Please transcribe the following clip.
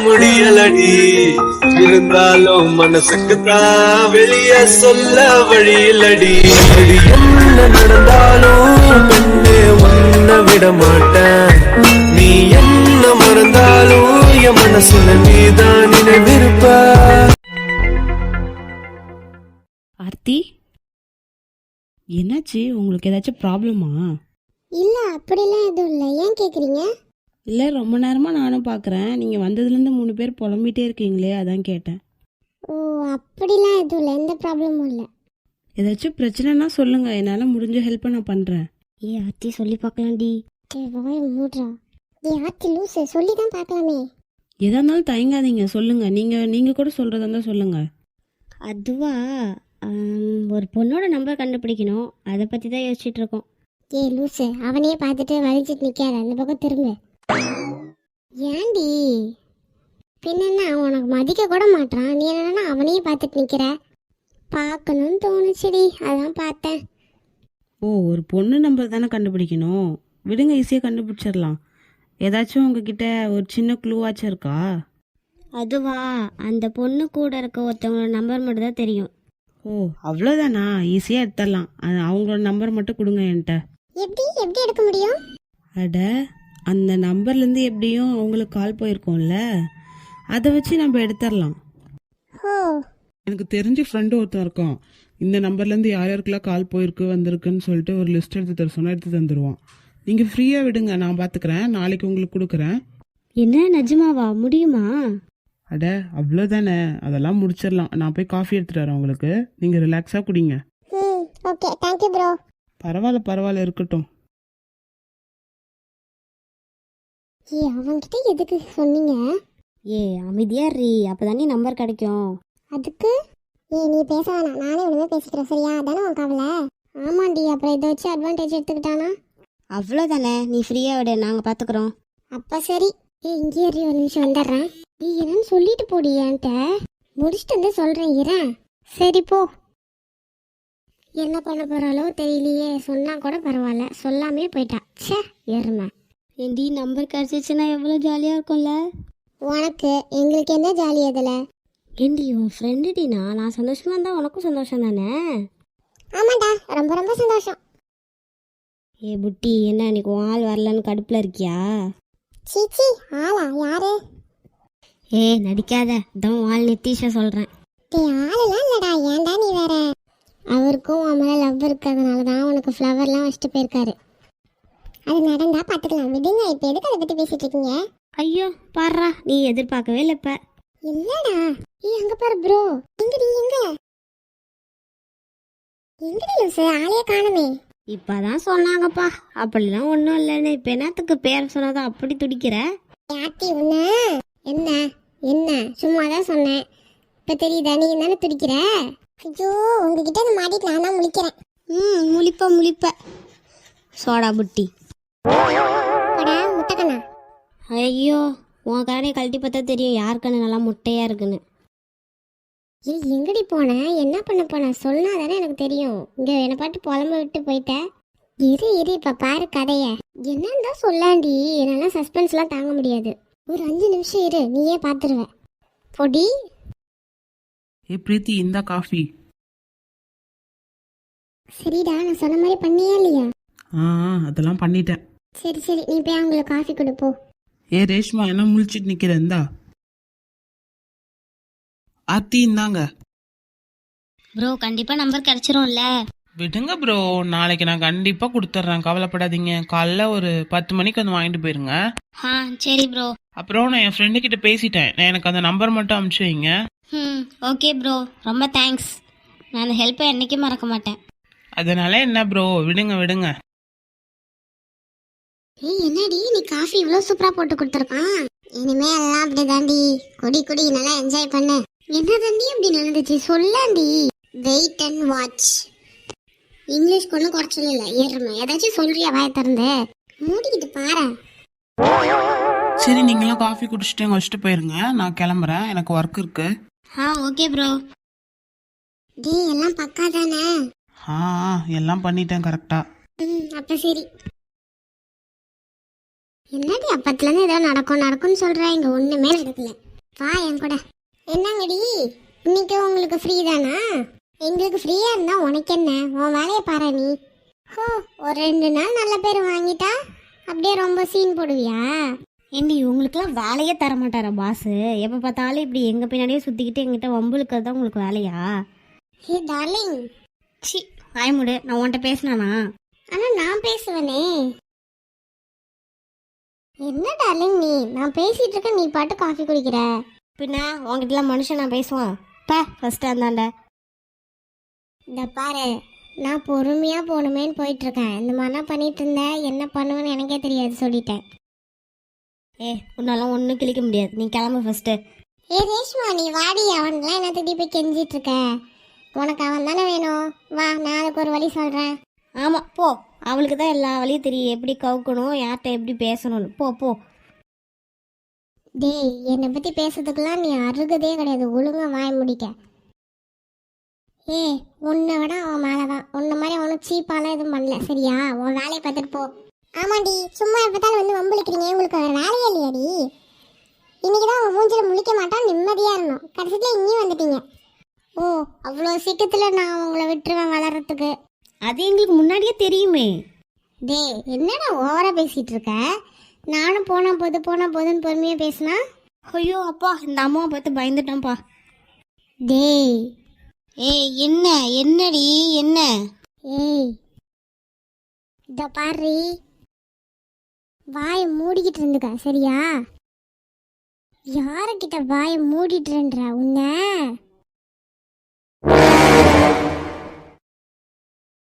முடியலடி. இருந்தாலும் மனசுக்குத்தான் வெளிய சொல்ல வழியிலடி. என்ன நடந்தாலும் பெண்ணே உன்னை விட மாட்டேன். நீ என்ன மறந்தாலும் என் மனசுல நீதான் நினைவிருப்ப. ஆர்த்தி, என்னாச்சு? உங்களுக்கு ஏதாச்சும் ப்ராப்ளமா? இல்லை அப்படிலாம் எதுவும் இல்லை. ஏன் கேட்குறீங்க? இல்லை, ரொம்ப நேரமாக நானும் பார்க்குறேன். நீங்கள் வந்ததுலேருந்து 3 பேர் புலம்பிகிட்டே இருக்கீங்களே, அதான் கேட்டேன். ஓ, அப்படிலாம் எதுவும் இல்லை. எந்த ப்ராப்ளமும் இல்லை. ஏதாச்சும் பிரச்சனைனா சொல்லுங்கள், என்னால் முடிஞ்ச ஹெல்ப்பை நான் பண்ணுறேன். ஆர்த்தி சொல்லி பார்க்கலாம்டி. வாய் மூடுறா. ஆர்த்தி லூசு, சொல்லி தான் பார்க்கலாமே. எதா இருந்தாலும் தயங்காதீங்க, சொல்லுங்கள். நீங்கள் கூட சொல்கிறதா இருந்தால் சொல்லுங்கள். அதுவா, ஒரு பொண்ணோட நம்பர் கண்டுபிடிக்கணும், அதை பற்றி தான் யோசிச்சுட்டு இருக்கோம். லூசு, அவனையே பார்த்துட்டு வலிச்சிட்டு நிற்காத, அந்த பக்கம் திரும்ப. ஏண்டி பின்னா உனக்கு மதிக்க கூட மாட்டான், நீ என்னன்னா அவனையே பார்த்துட்டு நிற்கிற? பார்க்கணும்னு தோணுச்சுடி, அதான் பார்த்தேன். ஓ, ஒரு பொண்ணு நம்பர் தானே கண்டுபிடிக்கணும். விடுங்க, ஈஸியாக கண்டுபிடிச்சிடலாம். ஏதாச்சும் உங்ககிட்ட ஒரு சின்ன க்ளூவாச்சும் இருக்கா? அதுவா, அந்த பொண்ணு கூட இருக்க ஒருத்தவங்களோட நம்பர் மட்டும் தான் தெரியும். ஓ, அவ்வளோதானா? ஈஸியாக எடுத்துடலாம். அவங்களோட நம்பர் மட்டும் கொடுங்க என்கிட்ட. எப்படி எப்படி எடுக்க முடியும்? அட, அந்த நம்பர்லேருந்து எப்படியும் அவங்களுக்கு கால் போயிருக்கோம்ல, அதை வச்சு நம்ம எடுத்துடலாம். ஓ, எனக்கு தெரிஞ்ச ஃப்ரெண்டு ஒருத்தன் இருக்கான். இந்த நம்பர்லேருந்து யார் யாருக்கெல்லாம் கால் போயிருக்கு வந்திருக்குன்னு சொல்லிட்டு ஒரு லிஸ்ட் எடுத்து தர சொன்னால் எடுத்து தந்துடுவான். நீங்கள் ஃப்ரீயாக விடுங்க, நான் பார்த்துக்கிறேன். நாளைக்கு உங்களுக்கு கொடுக்குறேன். என்ன நிஜமாவா? முடியுமா? அட, அவ்வளோதானே, அதெல்லாம் முடிச்சிடலாம். நான் போய் காஃபி எடுத்துகிட்டு வரேன் உங்களுக்கு. நீங்கள் ரிலாக்ஸாக குடிங்க. Okay, thank you bro. பரவாயில்ல இருக்கட்டும். அவன்கிட்ட எதுக்கு சொன்னீங்க? அமைதியா ரீ, அப்பதானே நம்பர் கிடைக்கும். அதுக்கு நீ பேச வேணாம், நானே ஒழுங்கா பேசிக்கிறேன், சரியா? தானே உன் கவலை. ஆமாண்டி, அப்புறம் இதை வச்சு அட்வான்டேஜ் எடுத்துக்கிட்டானா? அவ்வளோதானே, நீ ஃப்ரீயா விட, நாங்க பாத்துக்கிறோம். அப்ப சரி. இங்கே ஒரு நிமிஷம் வந்துடுறேன். நீ என்னன்னு சொல்லிட்டு போடி, என்கிட்ட முடிச்சுட்டு வந்து சொல்றேன், இரேன். சரி போ. என்ன பண்ண போறாளோ தெரியலையே, சொன்னா கூட பரவாயில்ல, சொல்லாமே போயிட்டா. சே, எருமை. ஏண்டி, நம்பர் கிடைச்சிச்சுன்னா எவ்வளோ ஜாலியாக இருக்கும்ல உனக்கு. எங்களுக்கு என்ன ஜாலி அதில்? ஏண்டி, உன் ஃப்ரெண்டுடினா, நான் சந்தோஷமா இருந்தா உனக்கும் சந்தோஷம் தானே? ஆமாண்டா, ரொம்ப ரொம்ப சந்தோஷம். புட்டி, என்ன இன்னைக்கு ஆள் வரலன்னு கடுப்பில் இருக்கியா? சீச்சி, ஆளா? யாரு? நடிக்காத, இதான் ஆள் நித்தீஷா சொல்கிறேன். ஆளெல்லாம் இல்லடா, ஏன்டா நீ வேற? அவருக்கும் உன் மேலே லவ் இருக்கிறதுனால தான் உனக்கு ஃப்ளவர்லாம் வச்சுட்டு போயிருக்காரு. அது நடந்தா பார்த்துக்கலாம், விடுங்க. இப்போ எதுக்கு அதை பற்றி பேசிட்டு இருக்கீங்க? ஐயோ பாடுறா, நீ எதிர்பார்க்கவே இல்லை. இப்போ இல்லடா, அங்கே பாரு ப்ரோ. எங்கடி லூசு, ஆளையே காணுமே. இப்பதான் சொன்னாங்கப்பா, அப்படிலாம் ஒன்றும் இல்லைன்னு. இப்போ என்னத்துக்கு பேர் சொன்னதான் அப்படி துடிக்கிற? யாத்தி உன்ன என்ன என்ன சும்மா தான் சொன்னேன். இப்போ தெரியுதா? நீ தானே துடிக்கிற. ஐயோ, உங்ககிட்ட இந்த மாட்டிட்டு நான் தான் முழிப்ப முழிப்ப சோடா புட்டி. முட்டைக்கண்ணா, ஐயோ, உன் கண்ணை கழட்டி பார்த்தா தெரியும் யார் கண்ணு நல்லா முட்டையா இருக்குன்னு. எங்கடி போன? என்ன பண்ண போன? சொன்னா தானே எனக்கு தெரியும். இங்க என்னை பாட்டு புலம்ப விட்டு போயிட்ட. இரு இப்ப பாரு கதைய. என்னன்னு தான் சொல்லாண்டி, என்னால சஸ்பென்ஸ்லாம் தாங்க முடியாது. ஒரு 5 நிமிஷம் இரு, நீயே பாத்துருவ. பொடி. பிரீத்தி, இந்த காஃபி. சரிடா, நான் சொன்ன மாதிரி பண்ணியா இல்லையா? அதெல்லாம் பண்ணிட்டேன். சரி, நீ போய் அவங்களுக்கு காஃபி கொடுப்போ. ரேஷ்மா, என்ன முழிச்சிட்டு நிக்கிறேன்? இந்தா ஆர்த்தி, இந்தாங்க. ப்ரோ, கண்டிப்பா நம்பர் கிடைச்சிரும்ல? விடுங்க ப்ரோ, நாளைக்கு நான் கண்டிப்பா கொடுத்துட்றேன், கவலைப்படாதீங்க. காலைல ஒரு 10 மணிக்கு வந்து வாங்கிட்டு போயிருங்க. சரி ப்ரோ. அப்புறம் நான் என் ஃப்ரெண்டு கிட்ட பேசிட்டேன், எனக்கு அந்த நம்பர் மட்டும் அனுப்பிச்சு வைங்க. ஓகே ப்ரோ, ரொம்ப தேங்க்ஸ். நான் அந்த ஹெல்ப்பை என்னைக்கும் மறக்க மாட்டேன். அதனால என்ன ப்ரோ, விடுங்க. என்னடி நீ காஃபி இவ்வளோ சூப்பரா போட்டு கொடுத்துருக்கான்? இனிமே எல்லாம் அப்படி தாண்டி, குடி நல்லா என்ஜாய் பண்ணு. என்ன தாண்டி அப்படி நடந்துச்சு சொல்லாண்டி. Wait and watch. இங்கிலீஷ் ஒன்றும் குறைச்சல இல்லை, ஏறுமை. ஏதாச்சும் சொல்றியா வாய திறந்து? மூடிக்கிட்டு பாரு. சரி, நீங்களாம் காஃபி குடிச்சிட்டு வச்சுட்டு போயிருங்க, நான் கிளம்புறேன், எனக்கு ஒர்க் இருக்கு. Okay bro. எல்லாம் பக்கா தானே? எல்லாம் பண்ணிட்டேன் கரெக்டா. அப்ப சரி. என்னடி அப்பத்துல இருந்து ஏதோ நடக்கும்னு சொல்ற, இங்க ஒண்ணுமே நடக்கல. வா என் கூட. என்னங்கடி இன்னைக்கு உங்களுக்கு ஃப்ரீ தானா? எங்களுக்கு ஃப்ரீயா இருந்தா உனக்கு என்ன, உன் வேலையை பாரு நீ. ஹோ, ஒரு 2 நாள் நல்ல பேர் வாங்கிட்டா அப்படியே ரொம்ப சீன் போடுவியா? ஏண்டி உங்களுக்குலாம் வேலையே தர மாட்டாரா பாஸ்? எப்போ பார்த்தாலும் இப்படி எங்கள் பின்னாடியே சுற்றிக்கிட்டு எங்கிட்ட வம்புழுக்கிறது தான் உங்களுக்கு வேலையா? ஹே டார்லிங். சி வாய்முடு, நான் உன்கிட்ட பேசினானா? ஆனா நான் பேசுவேனே. என்ன டார்லிங் நீ, நான் பேசிட்டு இருக்க நீ பாட்டு காஃபி குடிக்கிற. பின்ன உங்ககிட்டலாம் மனுஷன் நான் பேசுவான் பே ஃபஸ்ட்டு அந்தாண்ட. இந்த பாரு, நான் பொறுமையா போகணுமேன்னு போயிட்டு இருக்கேன். இந்த மாதிரிலாம் பண்ணிட்டு இருந்தேன், என்ன பண்ணுவேன்னு எனக்கே தெரியாது, சொல்லிட்டேன். உன்னாலாம் ஒன்றும் கிழிக்க முடியாது, நீ கிளம்பு ஃபஸ்ட்டு. ஏ ரேஷ்மா, நீ வாடி. அவன்லாம் என்னத்துக்கு போய் கெஞ்சிட்டு இருக்க? உனக்கு அவன் தானே வேணும். வா, நான் அதுக்கு ஒரு வழி சொல்றேன். ஆமாம் போ, அவளுக்கு தான் எல்லா வழியும் தெரியும், எப்படி கவுக்கணும், யார்கிட்ட எப்படி பேசணும்னு. போ போ. டேய், என்னை பத்தி பேசுறதுக்கெல்லாம் நீ அருகதே கிடையாது. ஒழுங்கா வாய் முடிக்க. உன்னை விட அவன் மேலதான். உன்னை மாதிரி அவனும் சீப்பாலாம் எதுவும் பண்ணல, சரியா? உன் வேலையை பார்த்துட்டு போ. ஆமாண்டி, சும்மா எப்பத்தாலும் வந்து வம்புளிக்கிறீங்க. உங்களுக்கு வேற வேலையே இல்லையாடி? இன்னைக்குதான் அவன் மூஞ்சில முழிக்க மாட்டான், நிம்மதியா இருந்தோம். கடைசியில இங்கேயும் வந்துட்டீங்க. ஓ, அவ்வளோ சீக்கிரத்துல நான் உங்களை விட்டுருவேன் வளர்றதுக்கு. அது எங்களுக்கு முன்னாடியே தெரியுமே. டேய், என்னடா ஓவரா பேசிட்டு இருக்க? நானும் போனா போதுன்னு பொறுமையா பேசினா. ஐயோ அப்பா, இந்த அம்மாவை பார்த்து பயந்துட்டேன்ப்பா. டேய். என்னடி என்ன? ஏய், இத பாரு, வாயை மூடிக்கிட்டு இருந்துக்க, சரியா? யாருக்கிட்ட வாயை மூடிட்டு உன்ன?